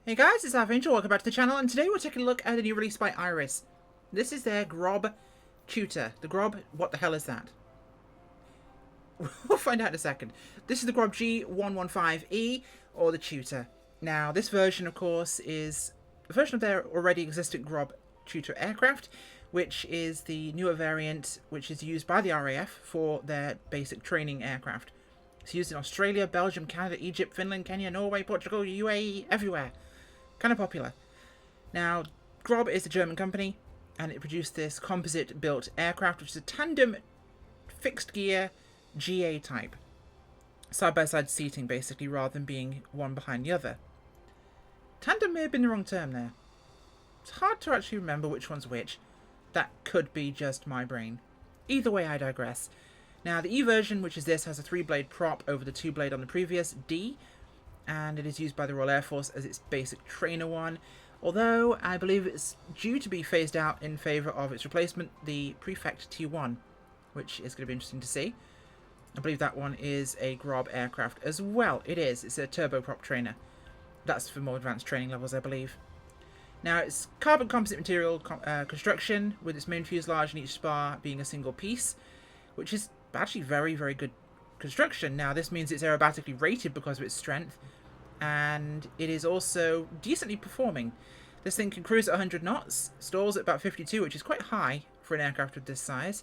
Hey guys, it's Angel. Welcome back to the channel, and today we're taking a look at a new release by Iris. This is their Grob Tutor. The Grob, what the hell is that? We'll find out in a second. This is the Grob G115E, or the Tutor. Now, this version, of course, is a version of their already existing Grob Tutor aircraft, which is the newer variant, which is used by the RAF for their basic training aircraft. It's used in Australia, Belgium, Canada, Egypt, Finland, Kenya, Norway, Portugal, UAE, everywhere. Kind of popular. Now, Grob is a German company, and it produced this composite-built aircraft, which is a tandem fixed-gear GA type. Side-by-side seating, basically, rather than being one behind the other. Tandem may have been the wrong term there. It's hard to actually remember which one's which. That could be just my brain. Either way, I digress. Now, the E version, which is this, has a 3-blade prop over the 2-blade on the previous D, and it is used by the Royal Air Force as its basic trainer one, although I believe it's due to be phased out in favour of its replacement, the Prefect T1, which is going to be interesting to see. I believe that one is a Grob aircraft as well. It is. It's a turboprop trainer. That's for more advanced training levels, I believe. Now, it's carbon composite material construction, with its main fuselage and each spar being a single piece, which is actually very, very good construction. Now, this means it's aerobatically rated because of its strength, and it is also decently performing. This thing can cruise at 100 knots, stalls at about 52, which is quite high for an aircraft of this size,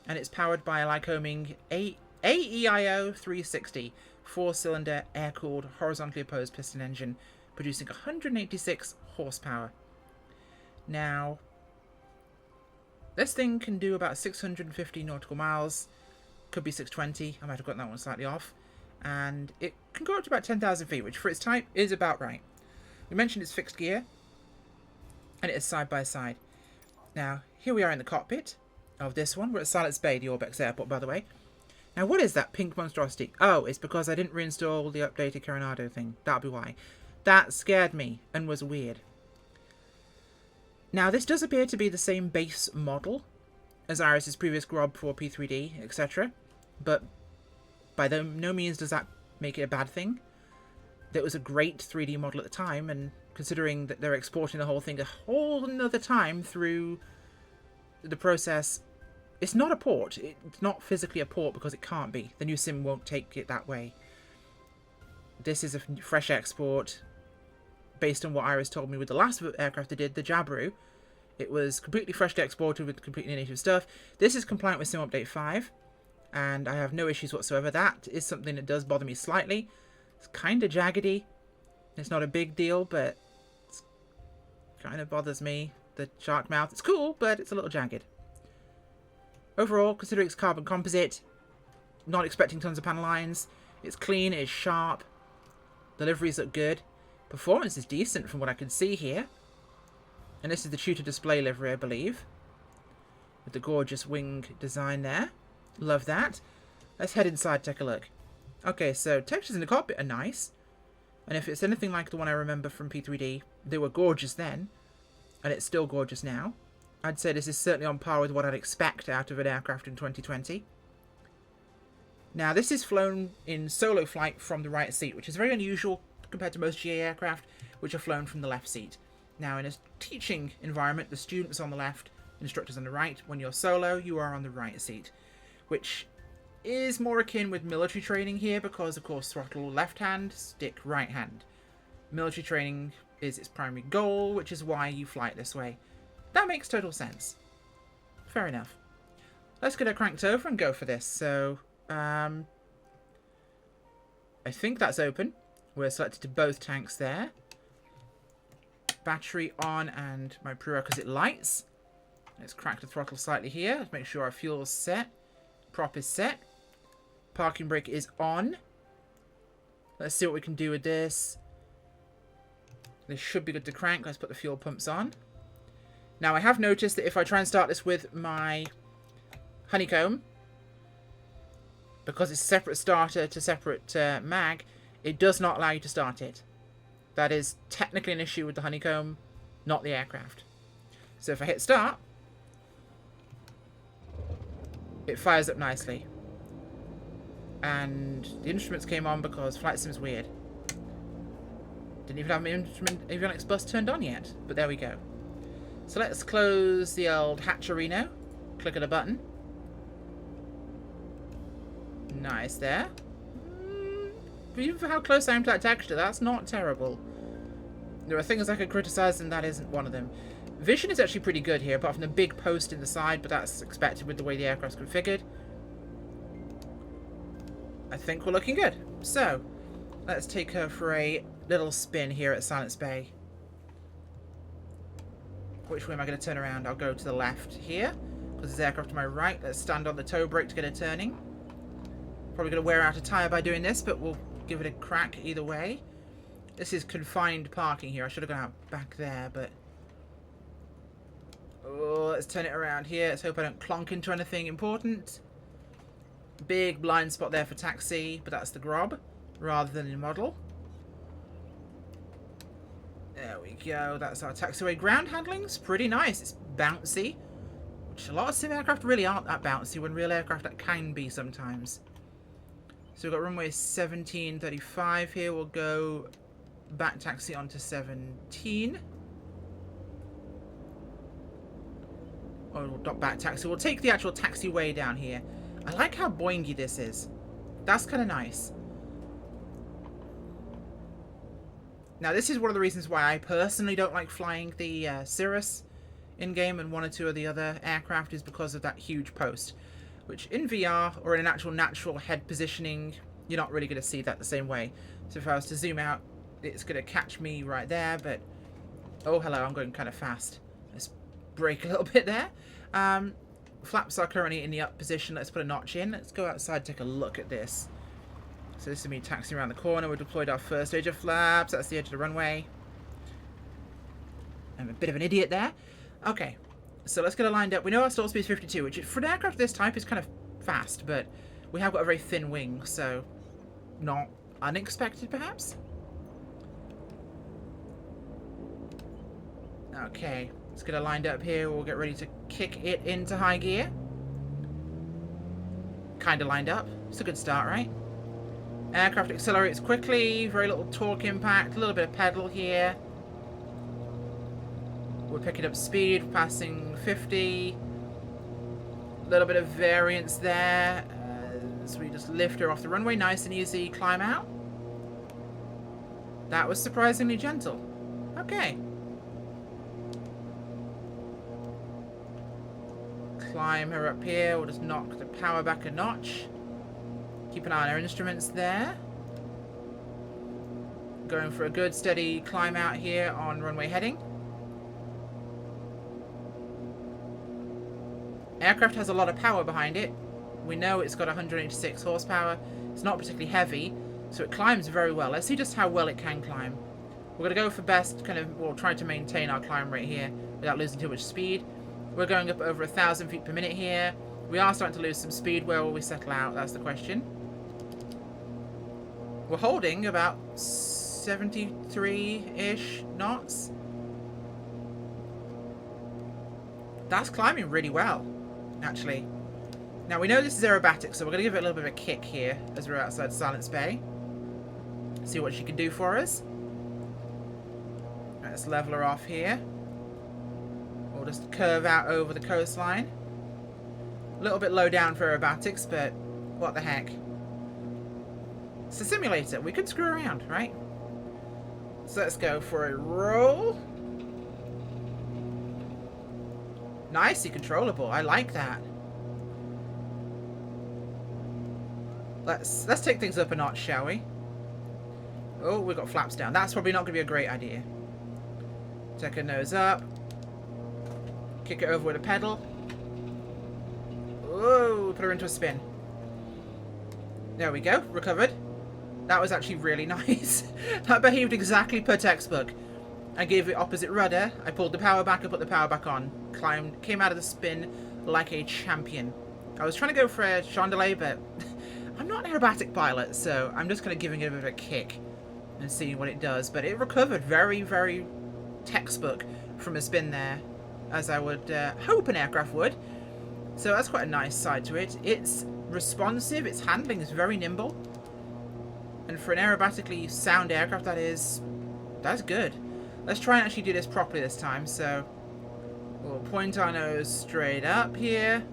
and it's powered by a Lycoming AEIO 360 4-cylinder air-cooled horizontally opposed piston engine, producing 186 horsepower. Now, this thing can do about 650 nautical miles. Could be 620. I might have gotten that one slightly off. And it can go up to about 10,000 feet, which for its type is about right. We mentioned it's fixed gear, and it is side by side. Now, here we are in the cockpit of this one. We're at Silence Bay, the Orbx airport, by the way. Now, what is that pink monstrosity? Oh, it's because I didn't reinstall the updated Coronado thing. That'll be why. That scared me and was weird. Now, this does appear to be the same base model as Iris's previous Grob for P3D, etc. But by no means does that make it a bad thing. That was a great 3D model at the time, and considering that they're exporting the whole thing a whole another time through the process, it's not a port. It's not physically a port because it can't be. The new sim won't take it that way. This is a fresh export based on what Iris told me with the last aircraft they did, the Jabiru. It was completely freshly exported with completely native stuff. This is compliant with Sim Update 5, and I have no issues whatsoever. That is something that does bother me slightly. It's kind of jaggedy. It's not a big deal, but it kind of bothers me. The shark mouth, it's cool, but it's a little jagged. Overall, considering it's carbon composite, not expecting tons of panel lines. It's clean, it's sharp. The liveries look good. Performance is decent from what I can see here. And this is the Tutor display livery, I believe, with the gorgeous wing design there. Love that. Let's head inside, take a look. Okay, so textures in the cockpit are nice. And if it's anything like the one I remember from P3D, they were gorgeous then. And it's still gorgeous now. I'd say this is certainly on par with what I'd expect out of an aircraft in 2020. Now, this is flown in solo flight from the right seat, which is very unusual compared to most GA aircraft, which are flown from the left seat. Now, in a teaching environment, the student's on the left, instructor's on the right. When you're solo, you are on the right seat, which is more akin with military training here because, of course, throttle left hand, stick right hand. Military training is its primary goal, which is why you fly it this way. That makes total sense. Fair enough. Let's get her cranked over and go for this. So, I think that's open. We're selected to both tanks there. Battery on and my prerequisite lights. Let's crack the throttle slightly here. Let's make sure our fuel is set. Prop is set. Parking brake is on. Let's see what we can do with this. This should be good to crank. Let's put the fuel pumps on. Now, I have noticed that if I try and start this with my honeycomb, because it's a separate starter to separate mag, it does not allow you to start it. That is technically an issue with the honeycomb, not the aircraft. So if I hit start, it fires up nicely. And the instruments came on because flight sim's weird. Didn't even have my avionics bus turned on yet, but there we go. So let's close the old hatcherino. Click on a button. Nice there. Even for how close I am to that texture, that's not terrible. There are things I could criticize, and that isn't one of them. Vision is actually pretty good here, apart from the big post in the side, but that's expected with the way the aircraft's configured. I think we're looking good. So, let's take her for a little spin here at Silence Bay. Which way am I going to turn around? I'll go to the left here, because there's aircraft to my right. Let's stand on the toe brake to get her turning. Probably going to wear out a tyre by doing this, but we'll give it a crack either way. This is confined parking here. I should have gone out back there, but... Oh, let's turn it around here. Let's hope I don't clonk into anything important. Big blind spot there for taxi, but that's the Grob rather than the model. There we go. That's our taxiway. Ground handling's pretty nice. It's bouncy, which a lot of sim aircraft really aren't that bouncy when real aircraft that can be sometimes. So we've got runway 1735 here. We'll go back taxi onto 17. Or not back taxi. We'll take the actual taxiway down here. I like how boingy this is. That's kind of nice. Now, this is one of the reasons why I personally don't like flying the Cirrus in-game, and one or two of the other aircraft is because of that huge post. Which in VR, or in an actual natural head positioning, you're not really going to see that the same way. So if I was to zoom out, it's going to catch me right there, but... Oh, hello, I'm going kind of fast. Let's brake a little bit there. Flaps are currently in the up position. Let's put a notch in. Let's go outside and take a look at this. So this is me taxiing around the corner. We've deployed our first stage of flaps. That's the edge of the runway. I'm a bit of an idiot there. Okay, so let's get it lined up. We know our stall speed is 52, which for an aircraft of this type is kind of fast, but we have got a very thin wing, so not unexpected perhaps. Okay, let's get it lined up here. We'll get ready to kick it into high gear. Kind of lined up. It's a good start, right? Aircraft accelerates quickly, very little torque impact, a little bit of pedal here. We're picking up speed, passing 50. A little bit of variance there. So we just lift her off the runway, nice and easy, climb out. That was surprisingly gentle. Okay. Climb her up here, we'll just knock the power back a notch. Keep an eye on our instruments there. Going for a good steady climb out here on runway heading. Aircraft has a lot of power behind it. We know it's got 186 horsepower. It's not particularly heavy, so it climbs very well. Let's see just how well it can climb. We're going to go for best, we'll try to maintain our climb rate here without losing too much speed. We're going up over 1,000 feet per minute here. We are starting to lose some speed. Where will we settle out? That's the question. We're holding about 73-ish knots. That's climbing really well, actually. Now, we know this is aerobatic, so we're going to give it a little bit of a kick here as we're outside Silence Bay. See what she can do for us. Let's level her off here. We'll just curve out over the coastline. A little bit low down for aerobatics, but what the heck. It's a simulator. We could screw around, right? So let's go for a roll. Nicely controllable. I like that. Let's take things up a notch, shall we? Oh, we've got flaps down. That's probably not going to be a great idea. Take her nose up. Kick it over with a pedal. Whoa, put her into a spin. There we go, recovered. That was actually really nice. That behaved exactly per textbook. I gave it opposite rudder. I pulled the power back, I put the power back on. Climbed, came out of the spin like a champion. I was trying to go for a chandelier, but I'm not an aerobatic pilot, so I'm just kind of giving it a bit of a kick and seeing what it does. But it recovered very, very textbook from a spin there, as I would hope an aircraft would. So that's quite a nice side to it. It's responsive, its handling is very nimble. And for an aerobatically sound aircraft, that is That's good. Let's try and actually do this properly this time. So we'll point our nose straight up here.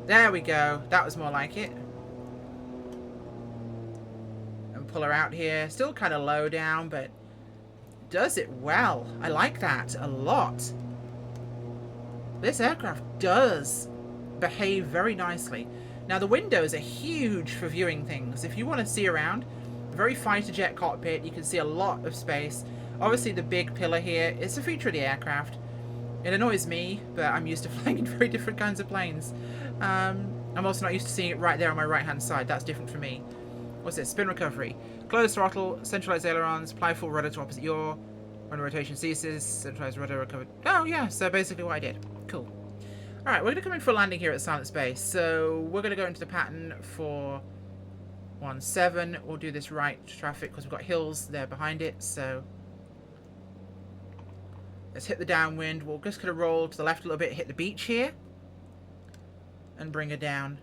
There we go. That was more like it. And pull her out here. Still kind of low down, but does it well. I like that a lot. This aircraft does behave very nicely. Now the windows are huge for viewing things. If you want to see around, very fighter jet cockpit, you can see a lot of space. Obviously the big pillar here is a feature of the aircraft. It annoys me, but I'm used to flying in very different kinds of planes. I'm also not used to seeing it right there on my right hand side. That's different for me. What's this? Spin recovery. Closed throttle, centralized ailerons, apply full rudder to opposite yaw. When rotation ceases, centralized rudder recovered. Oh yeah, so basically what I did. Cool. Alright, we're going to come in for a landing here at Silent Space. So we're going to go into the pattern for 17. We'll do this right traffic because we've got hills there behind it. So let's hit the downwind. We'll just kind of roll to the left a little bit, hit the beach here. And bring her down.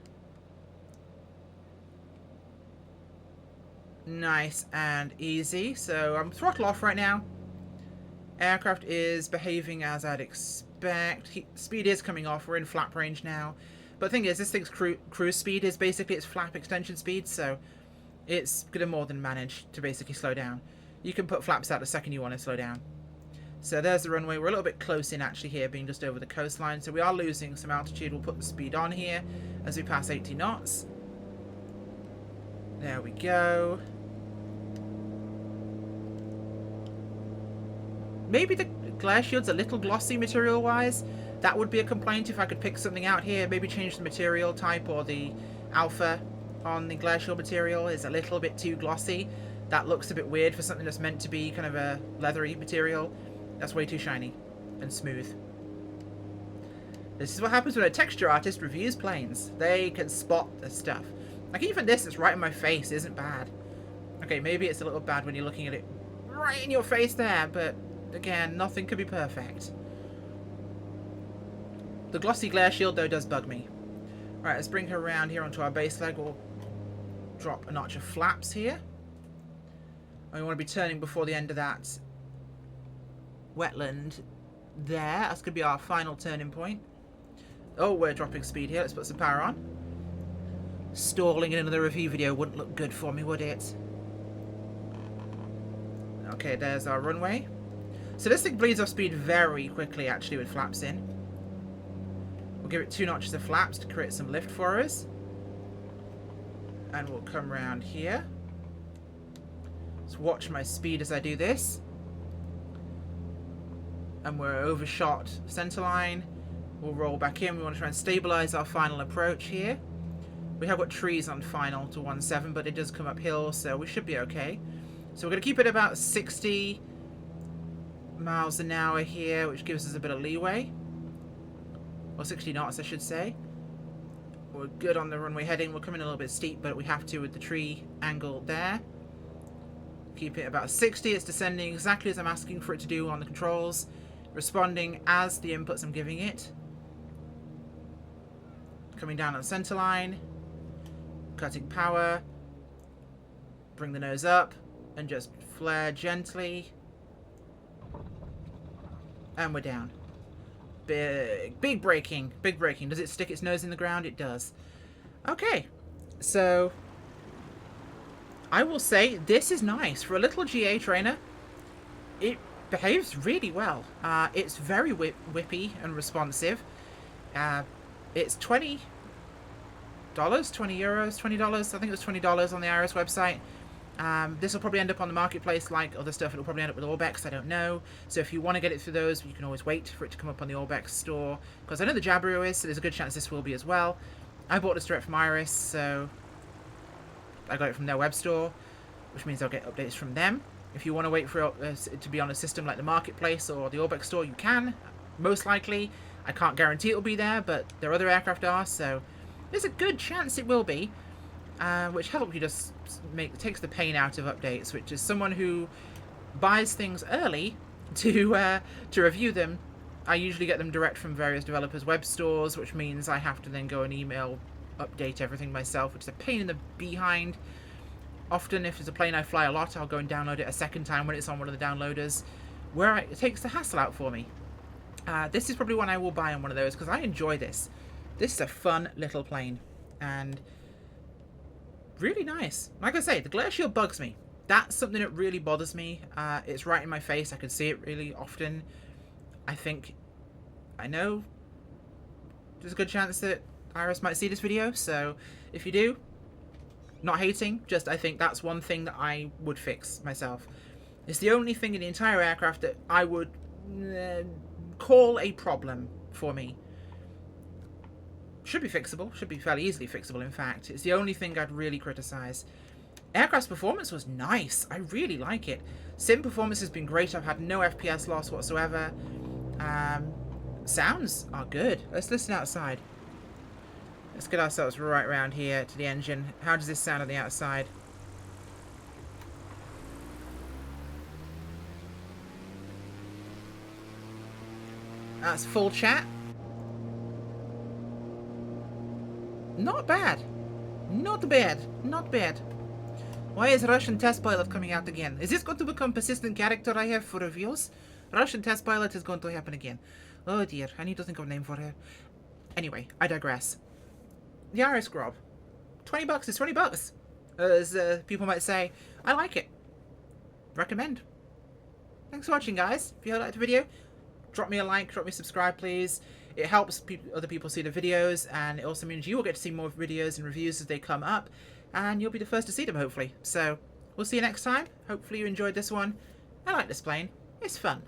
Nice and easy. So I'm throttle off right now. Aircraft is behaving as I'd expect. Speed is coming off. We're in flap range now. But the thing is, this thing's cruise speed is basically its flap extension speed, so it's going to more than manage to basically slow down. You can put flaps out the second you want to slow down. So there's the runway. We're a little bit close in actually here, being just over the coastline. So we are losing some altitude. We'll put the speed on here as we pass 80 knots. There we go. Maybe the glare shield's a little glossy material-wise. That would be a complaint if I could pick something out here. Maybe change the material type, or the alpha on the glare shield material is a little bit too glossy. That looks a bit weird for something that's meant to be kind of a leathery material. That's way too shiny and smooth. This is what happens when a texture artist reviews planes. They can spot the stuff. Like even this that's right in my face isn't bad. Okay, maybe it's a little bad when you're looking at it right in your face there, but again, nothing could be perfect. The glossy glare shield though does bug me. Right, let's bring her around here onto our base leg. We'll drop a notch of flaps here. And we want to be turning before the end of that wetland there. That's going to be our final turning point. Oh, we're dropping speed here. Let's put some power on. Stalling in another review video wouldn't look good for me, would it? Okay, there's our runway. So this thing bleeds off speed very quickly, actually, with flaps in. We'll give it 2 notches of flaps to create some lift for us. And we'll come around here. Let's watch my speed as I do this. And we're overshot centerline. We'll roll back in. We want to try and stabilize our final approach here. We have got trees on final to 17, but it does come uphill, so we should be okay. So we're going to keep it about 60 miles an hour here, which gives us a bit of leeway. Or 60 knots, I should say. We're good on the runway heading. We're coming a little bit steep, but we have to with the tree angle there. Keep it about 60. It's descending exactly as I'm asking for it to do on the controls. Responding as the inputs I'm giving it. Coming down on center line. Cutting power. Bring the nose up. And just flare gently. And we're down. Big braking. Big braking. Does it stick its nose in the ground? It does. Okay. So I will say this is nice. For a little GA trainer, it behaves really well. It's very whippy and responsive. It's $20, 20 euros, $20. I think it was $20 on the Iris website. This will probably end up on the marketplace like other stuff. It'll probably end up with Orbx, I don't know. So if you want to get it through those, you can always wait for it to come up on the Orbx store. Because I know the Jabiru is, so there's a good chance this will be as well. I bought this direct from Iris, so I got it from their web store, which means I'll get updates from them. If you want to wait for it to be on a system like the marketplace or the Orbx store, you can. Most likely. I can't guarantee it'll be there, but their other aircraft are, so there's a good chance it will be. Which helps you just takes the pain out of updates, which is someone who buys things early to review them. I usually get them direct from various developers' web stores, which means I have to then go and email update everything myself, which is a pain in the behind. Often, if it's a plane I fly a lot, I'll go and download it a second time when it's on one of the downloaders, where it takes the hassle out for me. This is probably one I will buy on one of those, because I enjoy this. This is a fun little plane, and really nice. Like I say, the glare shield bugs me. That's something that really bothers me. It's right in my face. I can see it really often. I know there's a good chance that Iris might see this video, so if you do, not hating, just I think that's one thing that I would fix myself. It's the only thing in the entire aircraft that I would call a problem for me. Should be fixable, should be fairly easily fixable in fact. It's the only thing I'd really criticise. Aircraft's performance was nice, I really like it. Sim performance has been great, I've had no FPS loss whatsoever. Sounds are good. Let's listen outside. Let's get ourselves right around here to the engine. How does this sound on the outside? That's full chat. Not bad. Not bad. Not bad. Why is Russian Test Pilot coming out again? Is this going to become persistent character I have for reviews? Russian Test Pilot is going to happen again. Oh dear, I need to think of a name for her. Anyway, I digress. The Iris Grob. 20 bucks is 20 bucks. As people might say. I like it. Recommend. Thanks for watching, guys. If you liked the video, drop me a like, drop me a subscribe, please. It helps other people see the videos, and it also means you will get to see more videos and reviews as they come up, and you'll be the first to see them, hopefully. So, we'll see you next time. Hopefully you enjoyed this one. I like this plane. It's fun.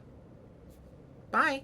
Bye.